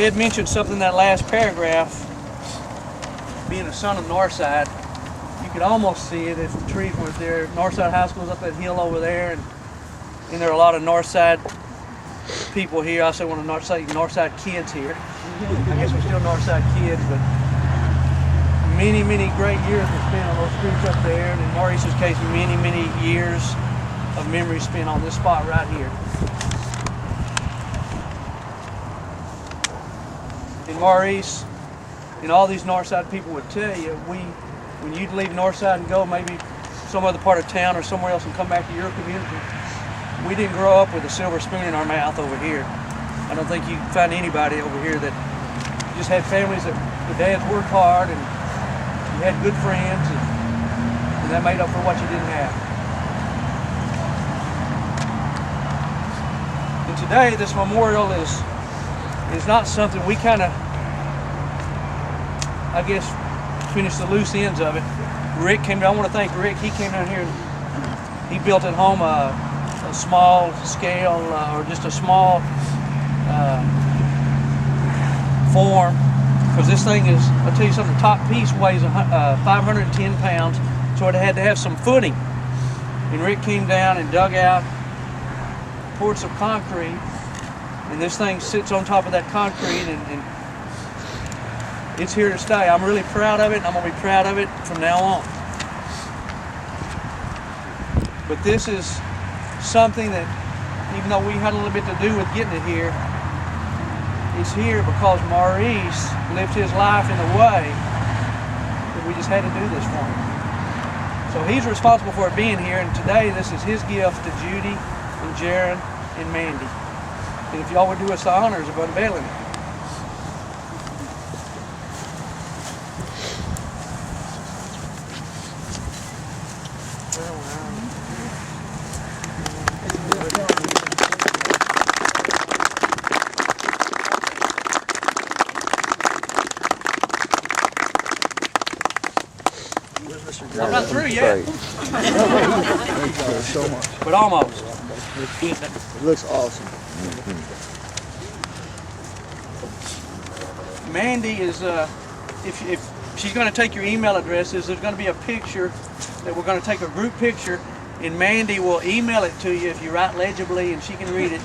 Ed mentioned something in that last paragraph, being a son of Northside. You could almost see it if the trees weren't there. Northside High School's up that hill over there, and there are a lot of Northside people here. I say one of Northside kids here. I guess we're still Northside kids, but many, many great years were spent on those streets up there, and in Maurice's case, many, many years of memories spent on this spot right here. And Maurice and all these Northside people would tell you, when you'd leave Northside and go maybe some other part of town or somewhere else and come back to your community, we didn't grow up with a silver spoon in our mouth over here. I don't think you can find anybody over here that just had families that the dads worked hard and you had good friends, and that made up for what you didn't have. And today, this memorial is not something we kind of, I guess, finish the loose ends of it. Rick came down. I want to thank Rick. He came down here and he built at home a small scale or just a small form, because this thing is, I'll tell you something, the top piece weighs 510 pounds, so it had to have some footing. And Rick came down and dug out, poured some concrete, and this thing sits on top of that concrete, and it's here to stay. I'm really proud of it, and I'm going to be proud of it from now on. But this is something that, even though we had a little bit to do with getting it here, it's here because Maurice lived his life in a way that we just had to do this for him. So he's responsible for it being here, and today this is his gift to Judy and Jaron and Mandy. And if y'all would do us the honors of unveiling it. I'm not through yet. Thank you so much. But almost. It looks awesome. Mandy is, if she's going to take your email addresses, there's going to be a picture that we're going to take a group picture, and Mandy will email it to you if you write legibly and she can read it,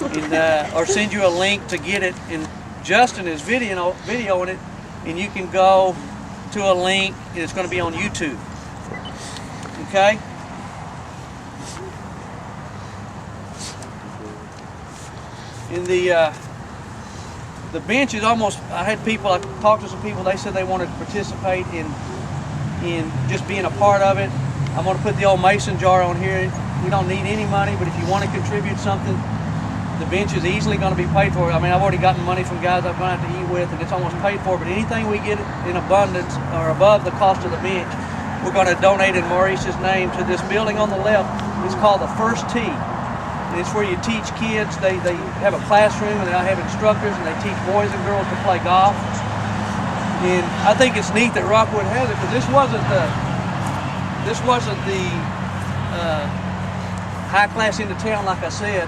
and, or send you a link to get it. And Justin is videoing it, and you can go to a link, and it's going to be on YouTube. Okay? In the bench is almost, I talked to some people, they said they wanted to participate in just being a part of it. I'm going to put the old mason jar on here. We don't need any money, but if you want to contribute something, the bench is easily going to be paid for. I mean, I've already gotten money from guys I've gone out to eat with, and it's almost paid for, but anything we get in abundance or above the cost of the bench, we're going to donate in Maurice's name to this building on the left. It's called the First Tee. And it's where you teach kids. They have a classroom, and they have instructors, and they teach boys and girls to play golf. And I think it's neat that Rockwood has it, because this wasn't the high class into town, like I said.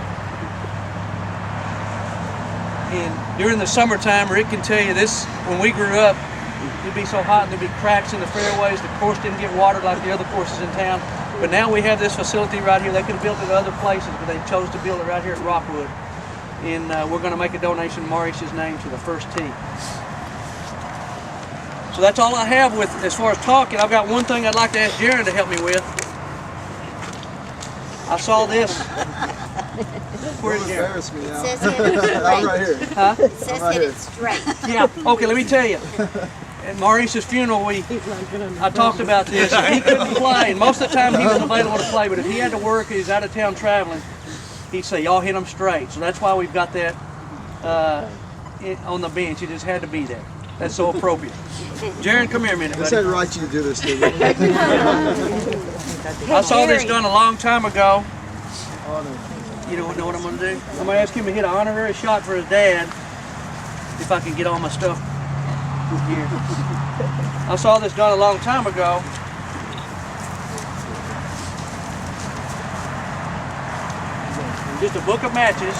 And during the summertime, Rick can tell you this, when we grew up, it'd be so hot and there'd be cracks in the fairways. The course didn't get watered like the other courses in town. But now we have this facility right here. They could have built it at other places, but they chose to build it right here at Rockwood. And we're going to make a donation in Maurice's name to the First Tee. So that's all I have with as far as talking. I've got one thing I'd like to ask Jaron to help me with. I saw this. Where's Jaron? Embarrass me now. It says hit it straight. I'm right here. Huh? It says hit it straight. Yeah, okay, let me tell you. At Maurice's funeral, I talked about this. He couldn't play, and most of the time he was available to play, but if he had to work, he's out of town traveling, he'd say, y'all hit them straight. So that's why we've got that on the bench. It just had to be there. That's so appropriate. Jaron, come here a minute, buddy. It's not right you to do this to me. I saw this done a long time ago. Oh, You don't know what I'm going to do? I'm going to ask him to hit an honorary shot for his dad, if I can get all my stuff here. I saw this done a long time ago. Just a book of matches.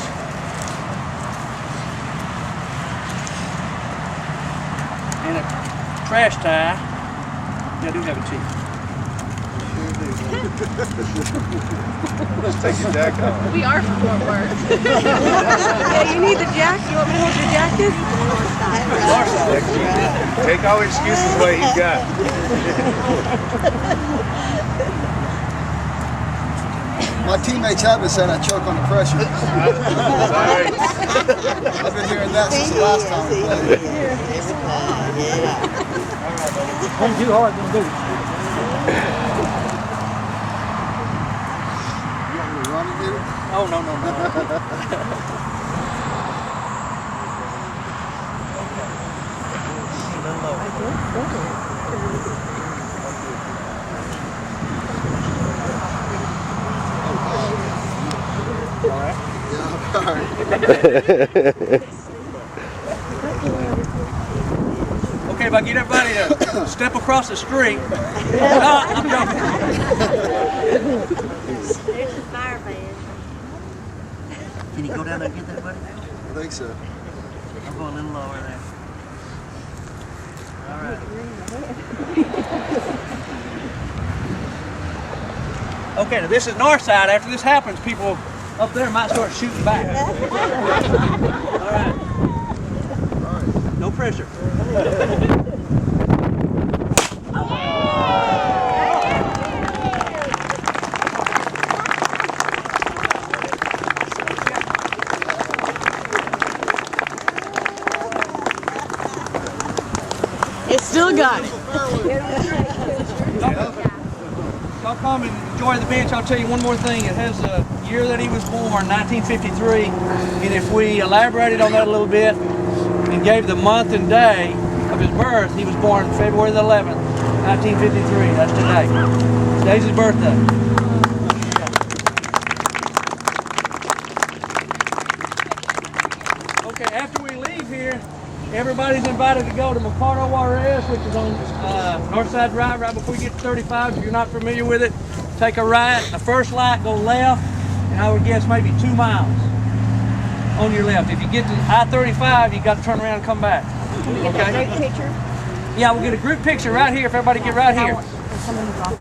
and a trash tie. Yeah, I do have a chief. Let's take your jacket off. We are from Fort Worth. Yeah, you need the jacket. You want me to hold your jacket? Take all excuses away he's got. My teammates have been saying I choke on the pressure. Sorry. I've been hearing that since the last time we played. Ain't too hard to do. You want me to run and do it? Oh, no. Yeah, all right. Okay, if I get everybody to step across the street. No, I'm joking. There's the fire van. Can you go down there and get that, buddy? I think so. I'm going a little lower there. All right. Okay, now this is north side. After this happens, people up there might start shooting back. All right. No pressure. You still got it. Y'all come and enjoy the bench. I'll tell you one more thing. It has the year that he was born, 1953. And if we elaborated on that a little bit and gave the month and day of his birth, he was born February the 11th, 1953. That's today. Today's his birthday. Okay, after we leave here, everybody's invited to go to Mercado Juarez, which is on North Side Drive, right before you get to 35. If you're not familiar with it, take a right. The first light, go left, and I would guess maybe 2 miles on your left. If you get to I-35, you got to turn around and come back. Can we get that great picture? Yeah, we'll get a group picture right here if everybody get right here.